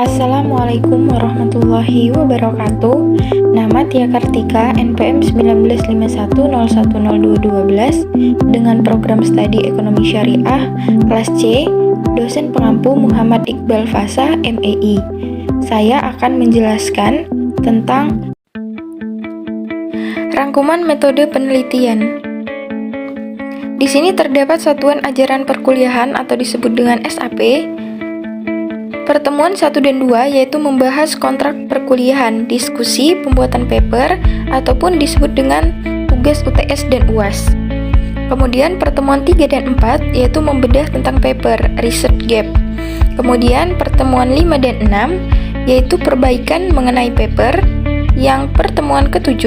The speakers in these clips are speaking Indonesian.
Assalamualaikum warahmatullahi wabarakatuh. Nama Tia Kartika, NPM 1951010212 dengan program studi Ekonomi Syariah kelas C, dosen pengampu Muhammad Iqbal Fasa, MEI. Saya akan menjelaskan tentang rangkuman metode penelitian. Di sini terdapat satuan ajaran perkuliahan atau disebut dengan SAP. Pertemuan 1 dan 2 yaitu membahas kontrak perkuliahan, diskusi, pembuatan paper, ataupun disebut dengan tugas UTS dan UAS. Kemudian pertemuan 3 dan 4 yaitu membedah tentang paper, research gap. Kemudian pertemuan 5 dan 6 yaitu perbaikan mengenai paper. Yang pertemuan ke-7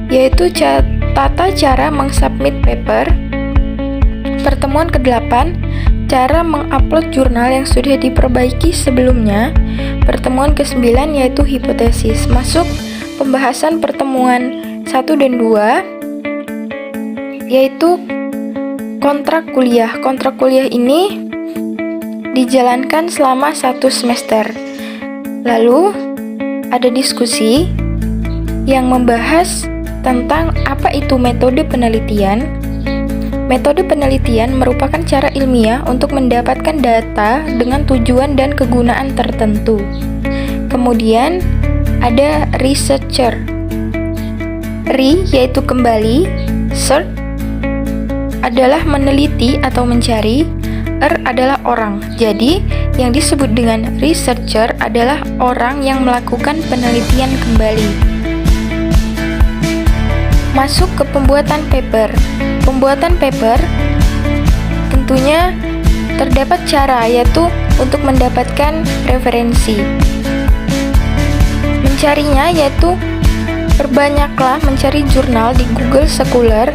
yaitu tata cara mengsubmit paper. Pertemuan ke-8 cara mengupload jurnal yang sudah diperbaiki sebelumnya. Pertemuan ke-9 yaitu hipotesis. Masuk pembahasan pertemuan 1 dan 2 yaitu kontrak kuliah. Kontrak kuliah ini dijalankan selama 1 semester. Lalu ada diskusi yang membahas tentang apa itu metode penelitian. Metode penelitian merupakan cara ilmiah untuk mendapatkan data dengan tujuan dan kegunaan tertentu. Kemudian ada researcher. Yaitu kembali, search adalah meneliti atau mencari, adalah orang. Jadi, yang disebut dengan researcher adalah orang yang melakukan penelitian kembali. Masuk ke pembuatan paper. Pembuatan paper tentunya terdapat cara, yaitu untuk mendapatkan referensi. Mencarinya yaitu perbanyaklah mencari jurnal di Google Scholar,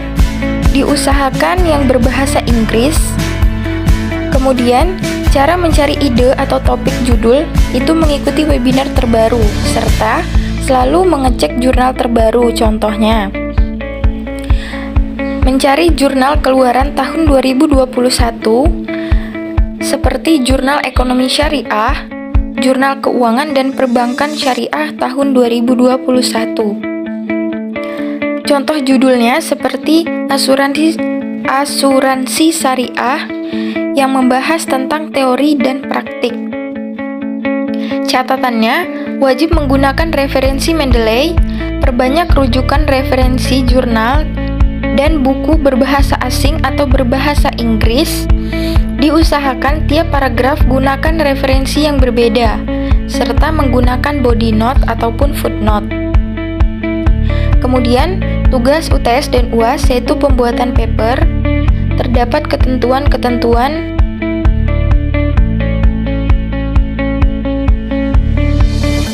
diusahakan yang berbahasa Inggris. Kemudian cara mencari ide atau topik judul itu mengikuti webinar terbaru serta selalu mengecek jurnal terbaru. Contohnya mencari jurnal keluaran tahun 2021 seperti Jurnal Ekonomi Syariah, Jurnal Keuangan dan Perbankan Syariah tahun 2021. Contoh judulnya seperti Asuransi Syariah yang membahas tentang teori dan praktik. Catatannya, wajib menggunakan referensi Mendeley, perbanyak rujukan referensi jurnal dan buku berbahasa asing atau berbahasa Inggris. Diusahakan tiap paragraf gunakan referensi yang berbeda, serta menggunakan body note ataupun footnote. Kemudian, tugas UTS dan UAS yaitu pembuatan paper. Terdapat ketentuan-ketentuan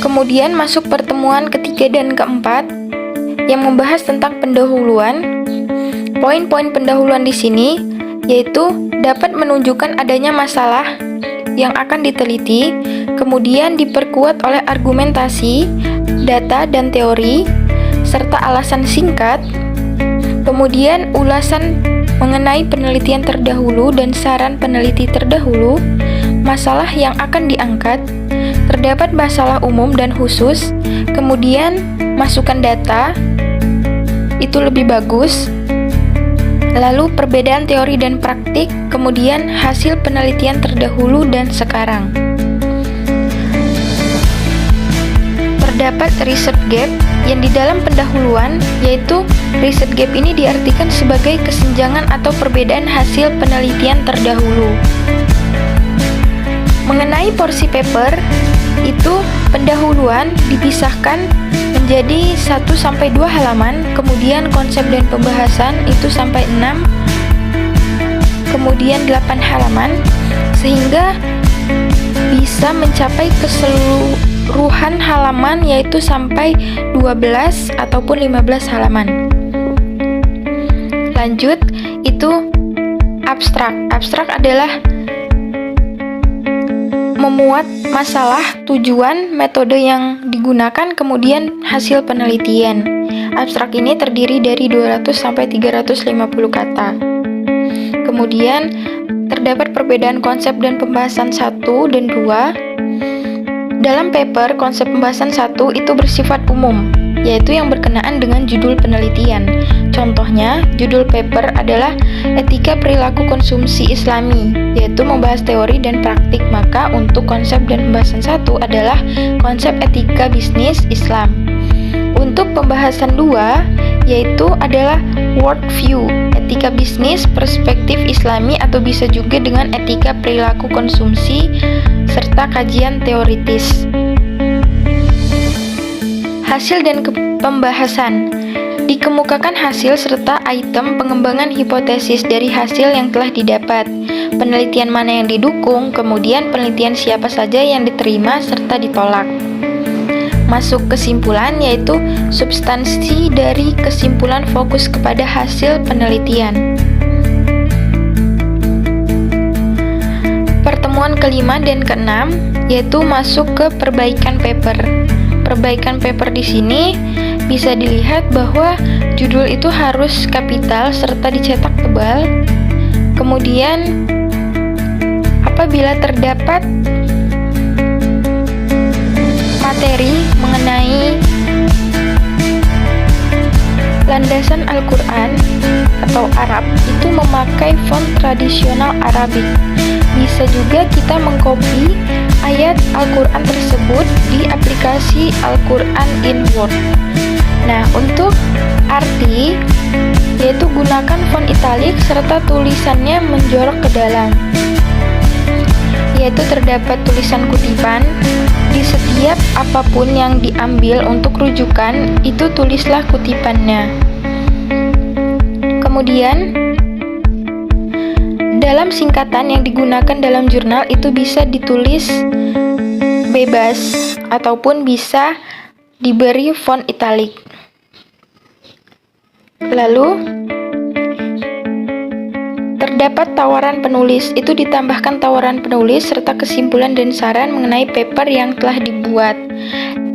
Kemudian masuk pertemuan ketiga dan keempat yang membahas tentang pendahuluan. Poin-poin pendahuluan di sini yaitu dapat menunjukkan adanya masalah yang akan diteliti, kemudian diperkuat oleh argumentasi, data dan teori, serta alasan singkat, kemudian ulasan mengenai penelitian terdahulu dan saran peneliti terdahulu, masalah yang akan diangkat, terdapat masalah umum dan khusus, kemudian masukan data, itu lebih bagus, lalu perbedaan teori dan praktik, kemudian hasil penelitian terdahulu dan sekarang. Terdapat research gap yang di dalam pendahuluan, yaitu research gap ini diartikan sebagai kesenjangan atau perbedaan hasil penelitian terdahulu. Mengenai porsi paper, itu pendahuluan dipisahkan menjadi 1-2 halaman, kemudian konsep dan pembahasan itu sampai 6, kemudian 8 halaman, sehingga bisa mencapai keseluruhan halaman yaitu sampai 12 ataupun 15 halaman. Lanjut, itu abstrak. Abstrak adalah memuat masalah, tujuan, metode yang digunakan, kemudian hasil penelitian. Abstrak ini terdiri dari 200-350 kata. Kemudian terdapat perbedaan konsep dan pembahasan 1 dan 2. Dalam paper, konsep pembahasan 1 itu bersifat umum, yaitu yang berkenaan dengan judul penelitian. Contohnya, judul paper adalah Etika Perilaku Konsumsi Islami, yaitu membahas teori dan praktik. Maka untuk konsep dan pembahasan 1 adalah konsep etika bisnis Islam. Untuk pembahasan 2, yaitu adalah worldview, etika bisnis perspektif Islami, atau bisa juga dengan etika perilaku konsumsi serta kajian teoritis. Hasil dan pembahasan. Dikemukakan hasil serta item pengembangan hipotesis dari hasil yang telah didapat, penelitian mana yang didukung, kemudian penelitian siapa saja yang diterima serta ditolak. Masuk kesimpulan, yaitu substansi dari kesimpulan fokus kepada hasil penelitian. Pertemuan kelima dan keenam, yaitu masuk ke perbaikan paper. Perbaikan paper di sini bisa dilihat bahwa judul itu harus kapital serta dicetak tebal. Kemudian, apabila terdapat materi mengenai landasan Al-Quran atau Arab, itu memakai font tradisional Arabik. Bisa juga kita mengcopy ayat Al-Quran tersebut di aplikasi Al-Quran in Word. Nah, untuk arti, yaitu gunakan font italik serta tulisannya menjorok ke dalam, yaitu terdapat tulisan kutipan. Di setiap apapun yang diambil untuk rujukan, itu tulislah kutipannya. Kemudian, dalam singkatan yang digunakan dalam jurnal itu bisa ditulis bebas ataupun bisa diberi font italik. Lalu, terdapat tawaran penulis, itu ditambahkan tawaran penulis serta kesimpulan dan saran mengenai paper yang telah dibuat.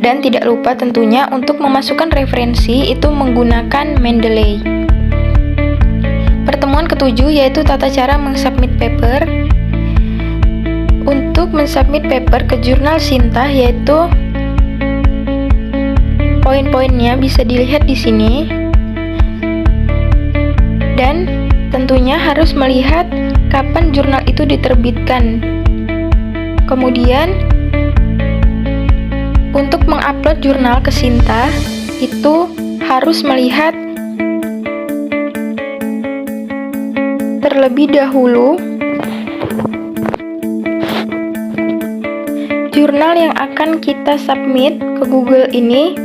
Dan tidak lupa tentunya untuk memasukkan referensi itu menggunakan Mendeley. Pertemuan ketujuh, yaitu tata cara mensubmit paper. Untuk mensubmit paper ke jurnal Sinta, yaitu poin-poinnya bisa dilihat di sini. Dan tentunya harus melihat kapan jurnal itu diterbitkan. Kemudian, untuk mengupload jurnal ke Sinta, itu harus melihat terlebih dahulu jurnal yang akan kita submit ke Google ini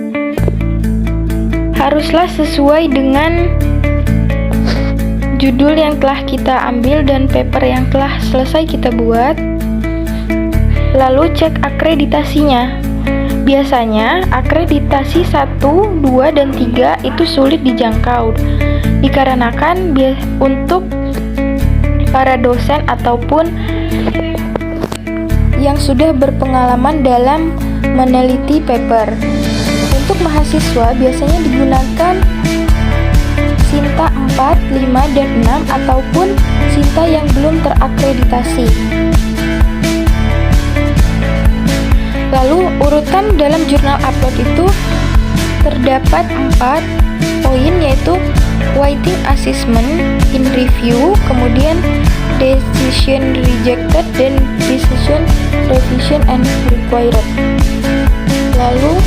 haruslah sesuai dengan judul yang telah kita ambil dan paper yang telah selesai kita buat. Lalu cek akreditasinya. Biasanya akreditasi 1, 2, dan 3 itu sulit dijangkau dikarenakan untuk para dosen ataupun yang sudah berpengalaman dalam meneliti paper. Untuk mahasiswa biasanya digunakan Sinta 4, 5, dan 6 ataupun Sinta yang belum terakreditasi. Lalu urutan dalam jurnal upload itu terdapat 4 poin, yaitu writing assessment, in review, kemudian decision rejected, dan decision revision and required. Lalu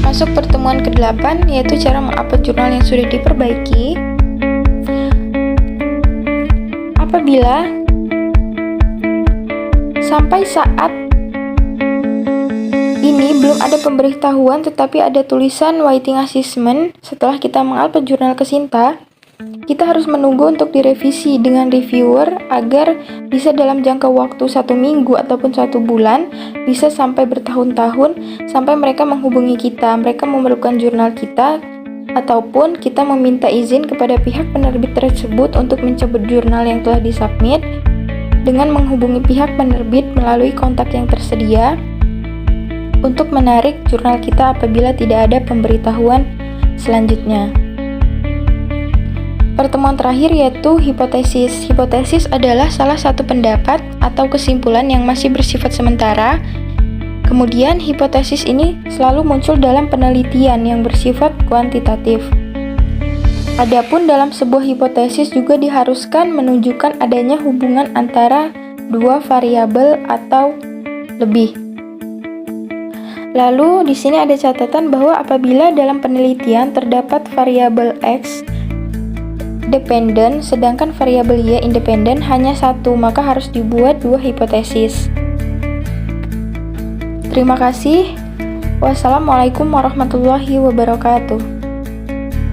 masuk pertemuan ke-8, yaitu cara mengupload jurnal yang sudah diperbaiki. Apabila sampai saat ini belum ada pemberitahuan tetapi ada tulisan waiting assessment setelah kita mengupload jurnal ke Sinta, kita harus menunggu untuk direvisi dengan reviewer agar bisa dalam jangka waktu 1 minggu ataupun 1 bulan, bisa sampai bertahun-tahun, sampai mereka menghubungi kita, mereka memerlukan jurnal kita, ataupun kita meminta izin kepada pihak penerbit tersebut untuk mencabut jurnal yang telah disubmit dengan menghubungi pihak penerbit melalui kontak yang tersedia untuk menarik jurnal kita apabila tidak ada pemberitahuan selanjutnya. Pertemuan terakhir yaitu hipotesis. Hipotesis adalah salah satu pendapat atau kesimpulan yang masih bersifat sementara. Kemudian, hipotesis ini selalu muncul dalam penelitian yang bersifat kuantitatif. Adapun dalam sebuah hipotesis juga diharuskan menunjukkan adanya hubungan antara dua variabel atau lebih. Lalu, di sini ada catatan bahwa apabila dalam penelitian terdapat variabel X dependen, sedangkan variabel Y independen hanya satu, maka harus dibuat dua hipotesis. Terima kasih. Wassalamualaikum warahmatullahi wabarakatuh.